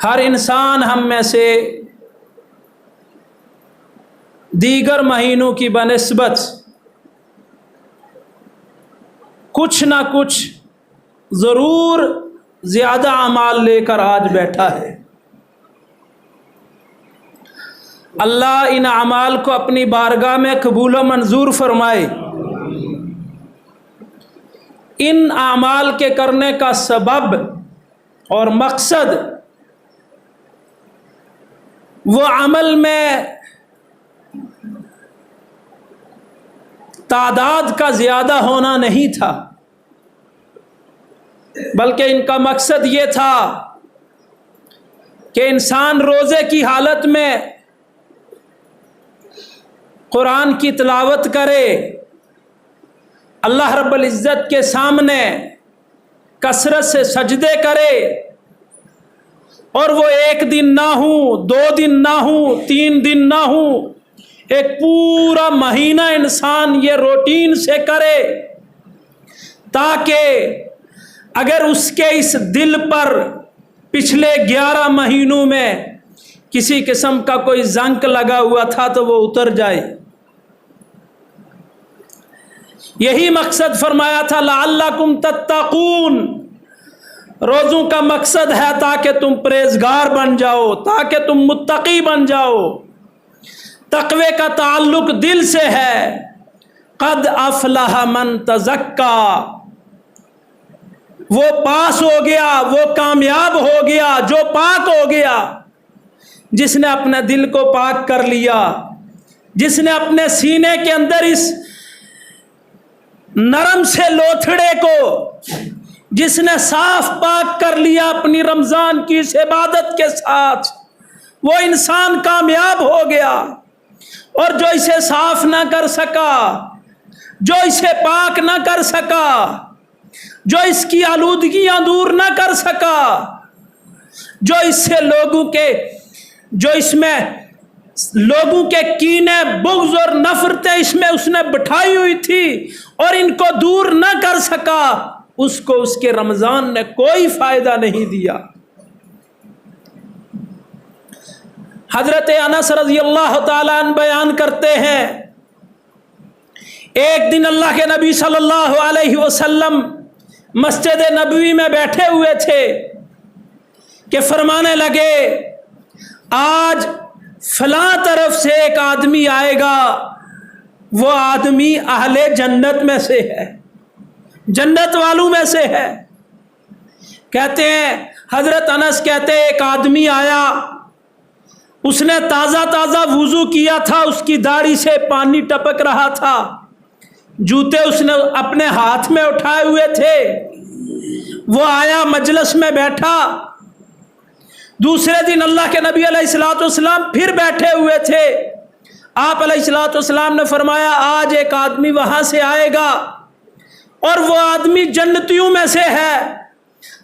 ہر انسان ہم میں سے دیگر مہینوں کی بنسبت کچھ نہ کچھ ضرور زیادہ اعمال لے کر آج بیٹھا ہے۔ اللہ ان اعمال کو اپنی بارگاہ میں قبول و منظور فرمائے۔ ان اعمال کے کرنے کا سبب اور مقصد وہ عمل میں تعداد کا زیادہ ہونا نہیں تھا، بلکہ ان کا مقصد یہ تھا کہ انسان روزے کی حالت میں قرآن کی تلاوت کرے، اللہ رب العزت کے سامنے کثرت سے سجدے کرے، اور وہ ایک دن نہ ہوں، 2 دن نہ ہوں، 3 دن نہ ہوں، ایک پورا مہینہ انسان یہ روٹین سے کرے، تاکہ اگر اس کے اس دل پر پچھلے 11 مہینوں میں کسی قسم کا کوئی زنک لگا ہوا تھا تو وہ اتر جائے۔ یہی مقصد فرمایا تھا لعلکم تتقون، روزوں کا مقصد ہے تاکہ تم پرہیزگار بن جاؤ، تاکہ تم متقی بن جاؤ۔ تقوی کا تعلق دل سے ہے۔ قد افلح من تزکا، وہ پاس ہو گیا، وہ کامیاب ہو گیا جو پاک ہو گیا، جس نے اپنے دل کو پاک کر لیا، جس نے اپنے سینے کے اندر اس نرم سے لوتھڑے کو جس نے صاف پاک کر لیا اپنی رمضان کی اس عبادت کے ساتھ، وہ انسان کامیاب ہو گیا۔ اور جو اسے صاف نہ کر سکا، جو اسے پاک نہ کر سکا، جو اس کی آلودگیاں دور نہ کر سکا، جو اس سے اس میں لوگوں کے کینے، بغض اور نفرتیں اس میں اس نے بٹھائی ہوئی تھی اور ان کو دور نہ کر سکا، اس کو اس کے رمضان نے کوئی فائدہ نہیں دیا۔ حضرت انس رضی اللہ تعالیٰ عنہ بیان کرتے ہیں، ایک دن اللہ کے نبی صلی اللہ علیہ وسلم مسجد نبوی میں بیٹھے ہوئے تھے کہ فرمانے لگے آج فلاں طرف سے ایک آدمی آئے گا، وہ آدمی اہل جنت میں سے ہے، جنت والوں میں سے ہے۔ کہتے ہیں حضرت انس کہتے ہیں ایک آدمی آیا، اس نے تازہ وضو کیا تھا، اس کی داڑھی سے پانی ٹپک رہا تھا، جوتے اس نے اپنے ہاتھ میں اٹھائے ہوئے تھے، وہ آیا مجلس میں بیٹھا۔ دوسرے دن اللہ کے نبی علیہ الصلوۃ والسلام پھر بیٹھے ہوئے تھے، آپ علیہ الصلوۃ والسلام نے فرمایا آج ایک آدمی وہاں سے آئے گا اور وہ آدمی جنتیوں میں سے ہے۔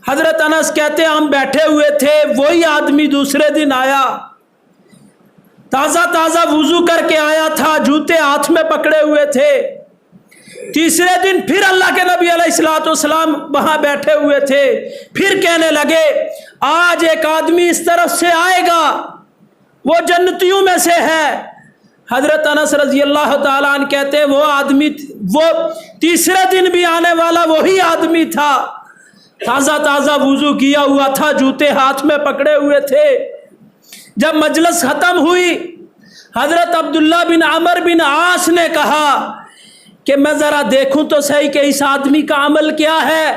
حضرت انس کہتے ہیں ہم بیٹھے ہوئے تھے، وہی آدمی دوسرے دن آیا، تازہ وضو کر کے آیا تھا، جوتے ہاتھ میں پکڑے ہوئے تھے۔ تیسرے دن پھر اللہ کے نبی علیہ الصلوۃ والسلام وہاں بیٹھے ہوئے تھے، پھر کہنے لگے آج ایک آدمی اس طرف سے آئے گا، وہ جنتیوں میں سے ہے۔ حضرت انس رضی اللہ تعالیٰ عنہ کہتے ہیں وہ تیسرے دن بھی آنے والا وہی آدمی تھا، تازہ وضو کیا ہوا تھا، جوتے ہاتھ میں پکڑے ہوئے تھے۔ جب مجلس ختم ہوئی، حضرت عبداللہ بن عمر بن عاص نے کہا کہ میں ذرا دیکھوں تو صحیح کہ اس آدمی کا عمل کیا ہے،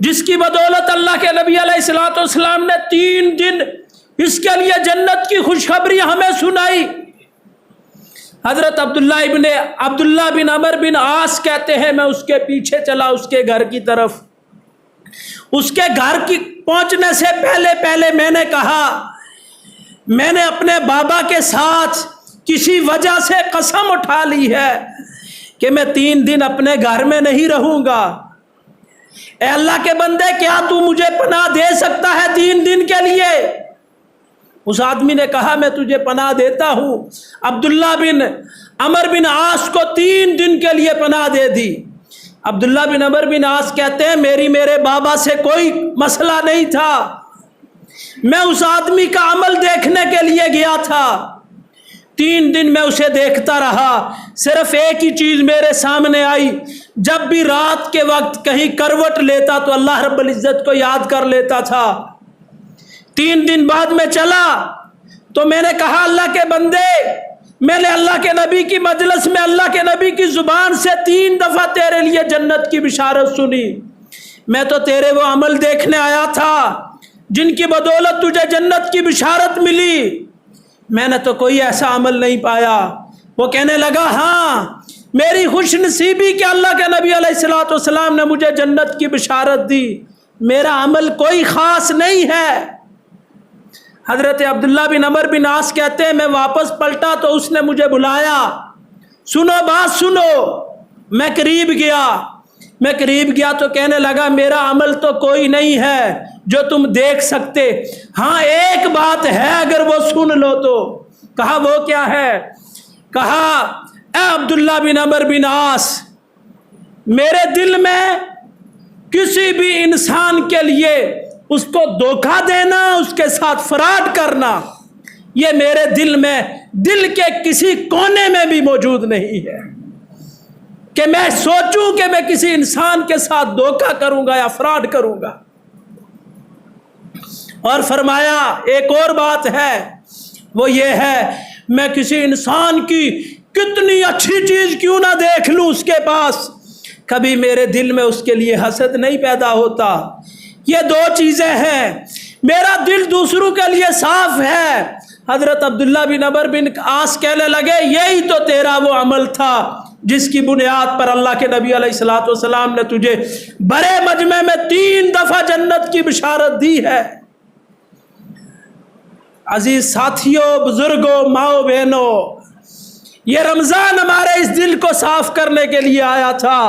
جس کی بدولت اللہ کے نبی علیہ الصلوۃ والسلام نے 3 دن اس کے لیے جنت کی خوشخبری ہمیں سنائی۔ حضرت عبداللہ بن عمر بن عاص کہتے ہیں میں اس کے پیچھے چلا، اس کے گھر کی طرف۔ اس کے گھر کی پہنچنے سے پہلے میں نے کہا میں نے اپنے بابا کے ساتھ کسی وجہ سے قسم اٹھا لی ہے کہ میں 3 دن اپنے گھر میں نہیں رہوں گا۔ اے اللہ کے بندے کیا تو مجھے پناہ دے سکتا ہے 3 دن کے لیے؟ اس آدمی نے کہا میں تجھے پناہ دیتا ہوں۔ عبداللہ بن عمر بن عاص کو 3 دن کے لیے پناہ دے دی۔ عبداللہ بن عمر بن عاص کہتے ہیں میرے بابا سے کوئی مسئلہ نہیں تھا، میں اس آدمی کا عمل دیکھنے کے لیے گیا تھا، 3 دن میں اسے دیکھتا رہا، صرف ایک ہی چیز میرے سامنے آئی، جب بھی رات کے وقت کہیں کروٹ لیتا تو اللہ رب العزت کو یاد کر لیتا تھا۔ 3 دن بعد میں چلا تو میں نے کہا اللہ کے بندے، میں نے اللہ کے نبی کی مجلس میں اللہ کے نبی کی زبان سے 3 دفعہ تیرے لیے جنت کی بشارت سنی، میں تو تیرے وہ عمل دیکھنے آیا تھا جن کی بدولت تجھے جنت کی بشارت ملی، میں نے تو کوئی ایسا عمل نہیں پایا۔ وہ کہنے لگا ہاں میری خوش نصیبی کہ اللہ کے نبی علیہ الصلوۃ والسلام نے مجھے جنت کی بشارت دی، میرا عمل کوئی خاص نہیں ہے۔ حضرت عبداللہ بن عمر بن عاص کہتے ہیں میں واپس پلٹا تو اس نے مجھے بلایا، سنو بات سنو۔ میں قریب گیا تو کہنے لگا میرا عمل تو کوئی نہیں ہے جو تم دیکھ سکتے، ہاں ایک بات ہے اگر وہ سن لو تو۔ کہا وہ کیا ہے؟ کہا اے عبداللہ بن عمر بن عاص، میرے دل میں کسی بھی انسان کے لیے اس کو دھوکہ دینا، اس کے ساتھ فراڈ کرنا، یہ میرے دل میں، دل کے کسی کونے میں بھی موجود نہیں ہے کہ میں سوچوں کہ میں کسی انسان کے ساتھ دھوکہ کروں گا یا فراڈ کروں گا۔ اور فرمایا ایک اور بات ہے، وہ یہ ہے میں کسی انسان کی کتنی اچھی چیز کیوں نہ دیکھ لوں اس کے پاس، کبھی میرے دل میں اس کے لیے حسد نہیں پیدا ہوتا۔ یہ 2 چیزیں ہیں، میرا دل دوسروں کے لیے صاف ہے۔ حضرت عبداللہ بن عمر بن عاص کہنے لگے یہی تو تیرا وہ عمل تھا جس کی بنیاد پر اللہ کے نبی علیہ الصلوۃ والسلام نے تجھے بڑے مجمع میں 3 دفعہ جنت کی بشارت دی ہے۔ عزیز ساتھیوں، بزرگوں، ماؤں بہنوں، یہ رمضان ہمارے اس دل کو صاف کرنے کے لیے آیا تھا۔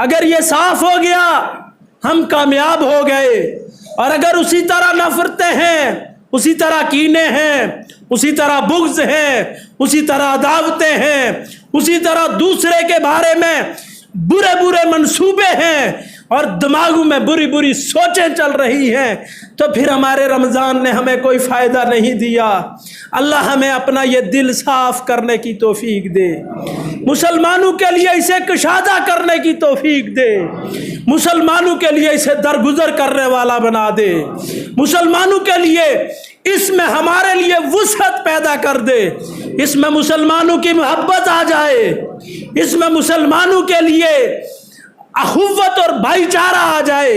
اگر یہ صاف ہو گیا ہم کامیاب ہو گئے، اور اگر اسی طرح نفرتیں ہیں، اسی طرح کینے ہیں، اسی طرح بغض ہیں، اسی طرح عداوتیں ہیں، اسی طرح دوسرے کے بارے میں برے برے منصوبے ہیں اور دماغوں میں بری بری سوچیں چل رہی ہیں، تو پھر ہمارے رمضان نے ہمیں کوئی فائدہ نہیں دیا۔ اللہ ہمیں اپنا یہ دل صاف کرنے کی توفیق دے، مسلمانوں کے لیے اسے کشادہ کرنے کی توفیق دے، مسلمانوں کے لیے اسے درگزر کرنے والا بنا دے، مسلمانوں کے لیے اس میں ہمارے لیے وسعت پیدا کر دے، اس میں مسلمانوں کی محبت آ جائے، اس میں مسلمانوں کے لیے اخوت اور بھائی چارہ آ جائے،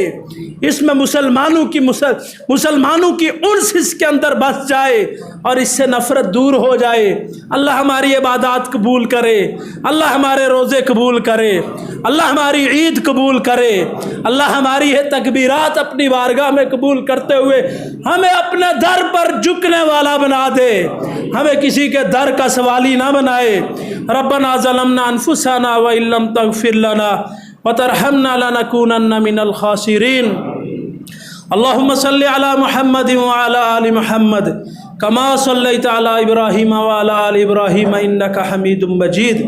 اس میں مسلمانوں کی انس اس کے اندر بس جائے اور اس سے نفرت دور ہو جائے۔ اللہ ہماری عبادات قبول کرے، اللہ ہمارے روزے قبول کرے، اللہ ہماری عید قبول کرے، اللہ ہماری یہ تکبیرات اپنی بارگاہ میں قبول کرتے ہوئے ہمیں اپنے در پر جھکنے والا بنا دے، ہمیں کسی کے در کا سوالی نہ بنائے۔ ربنا ظلمنا انفسنا وان لم تغفر لنا وترحمنا لنكونن من الخاسرين۔ اللهم صل على محمد وعلى آل محمد كما صليت على إبراهيم وعلى آل إبراهيم إنك حميد مجيد۔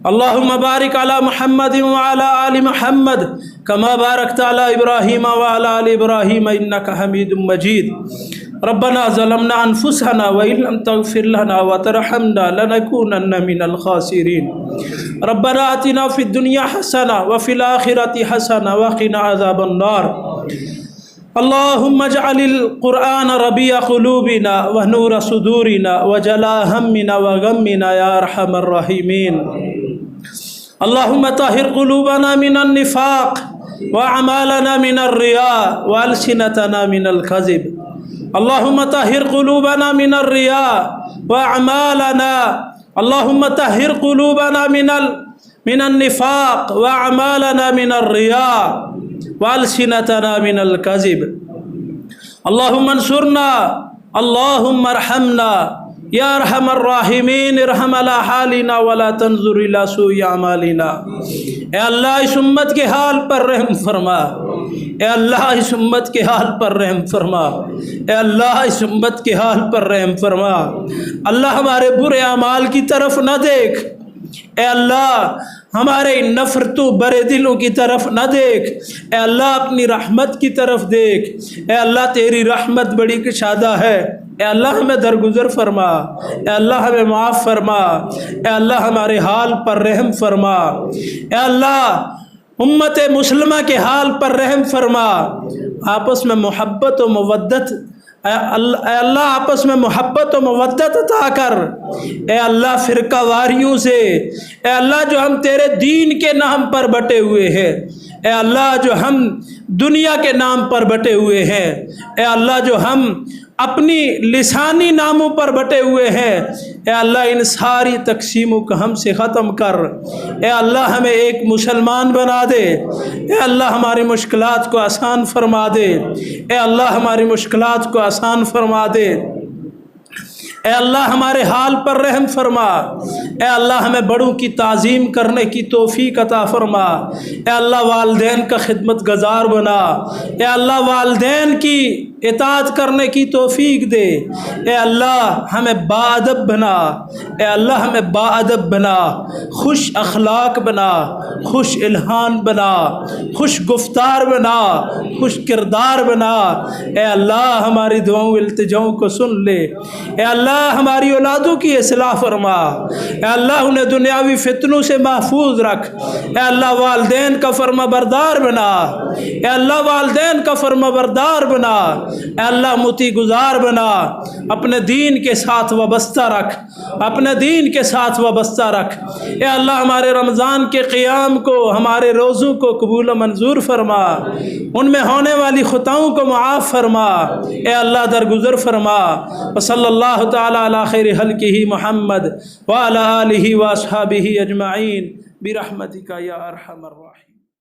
اللهم بارك على محمد وعلى آل محمد كما باركت على إبراهيم وعلى آل إبراهيم إنك حميد مجيد۔ ربنا ظلمنا أنفسنا وإن لم تغفر لنا وترحمنا لنكونن من الخاسرين۔ ربنا آتنا في الدنيا حسنة وفي الآخرة حسنة وقنا عذاب النار۔ اللهم اجعل القرآن ربيع قلوبنا ونور صدورنا وجلاء همنا وغمنا يا أرحم الراحمين۔ اللهم طهر قلوبنا من النفاق وأعمالنا من الرياء وألسنتنا من الكذب۔ اللهم طهر قلوبنا من الرياء وأعمالنا، اللهم طهر قلوبنا من النفاق وأعمالنا من الرياء وألسنتنا من الكذب۔ اللهم انصرنا، اللهم ارحمنا یا ارحم الراحمین، ارحم علی حالنا ولا تنظر الی سوء اعمالنا۔ اے اللہ اس امت کے حال پر رحم فرما، اے اللہ اس امت کے حال پر رحم فرما، اے اللہ اس امت کے حال پر رحم فرما۔ اللہ ہمارے برے اعمال کی طرف نہ دیکھ، اے اللہ ہمارے ان نفرتوں برے دلوں کی طرف نہ دیکھ، اے اللہ اپنی رحمت کی طرف دیکھ، اے اللہ تیری رحمت بڑی کشادہ ہے، اے اللہ ہمیں درگزر فرما، اے اللہ ہمیں معاف فرما، اے اللہ ہمارے حال پر رحم فرما، اے اللہ امت مسلمہ کے حال پر رحم فرما، آپس میں محبت و مودت، اے اللہ آپس میں محبت و مودت عطا کر، اے اللہ فرقہ واریوں سے، اے اللہ جو ہم تیرے دین کے نام پر بٹے ہوئے ہیں، اے اللہ جو ہم دنیا کے نام پر بٹے ہوئے ہیں، اے اللہ جو ہم اپنی لسانی ناموں پر بٹے ہوئے ہیں، اے اللہ ان ساری تقسیموں کو ہم سے ختم کر، اے اللہ ہمیں ایک مسلمان بنا دے، اے اللہ ہماری مشکلات کو آسان فرما دے، اے اللہ ہماری مشکلات کو آسان فرما دے، اے اللہ ہمارے حال پر رحم فرما، اے اللہ ہمیں بڑوں کی تعظیم کرنے کی توفیق عطا فرما، اے اللہ والدین کا خدمت گزار بنا، اے اللہ والدین کی اطاعت کرنے کی توفیق دے، اے اللہ ہمیں باادب بنا، اے اللہ ہمیں باادب بنا، خوش اخلاق بنا، خوش الہان بنا، خوش گفتار بنا، خوش کردار بنا، اے اللہ ہماری دعاؤں التجاؤں کو سن لے، اے اللہ ہماری اولادوں کی اصلاح فرما، اے اللہ انہیں دنیاوی فتنوں سے محفوظ رکھ، اے اللہ والدین کا فرما بردار بنا، اے اللہ والدین کا فرما بردار بنا، اے اللہ مطیع گزار بنا، اپنے دین کے ساتھ وابستہ رکھ، اپنے دین کے ساتھ وابستہ رکھ، اے اللہ ہمارے رمضان کے قیام کو، ہمارے روزوں کو قبول و منظور فرما، ان میں ہونے والی خطاؤں کو معاف فرما، اے اللہ درگزر فرما، وصلی اللہ تعالی علی خیر خلقہ محمد وعلی آلہ واصحابہ اجمعین برحمتک یا ارحم الراحمین۔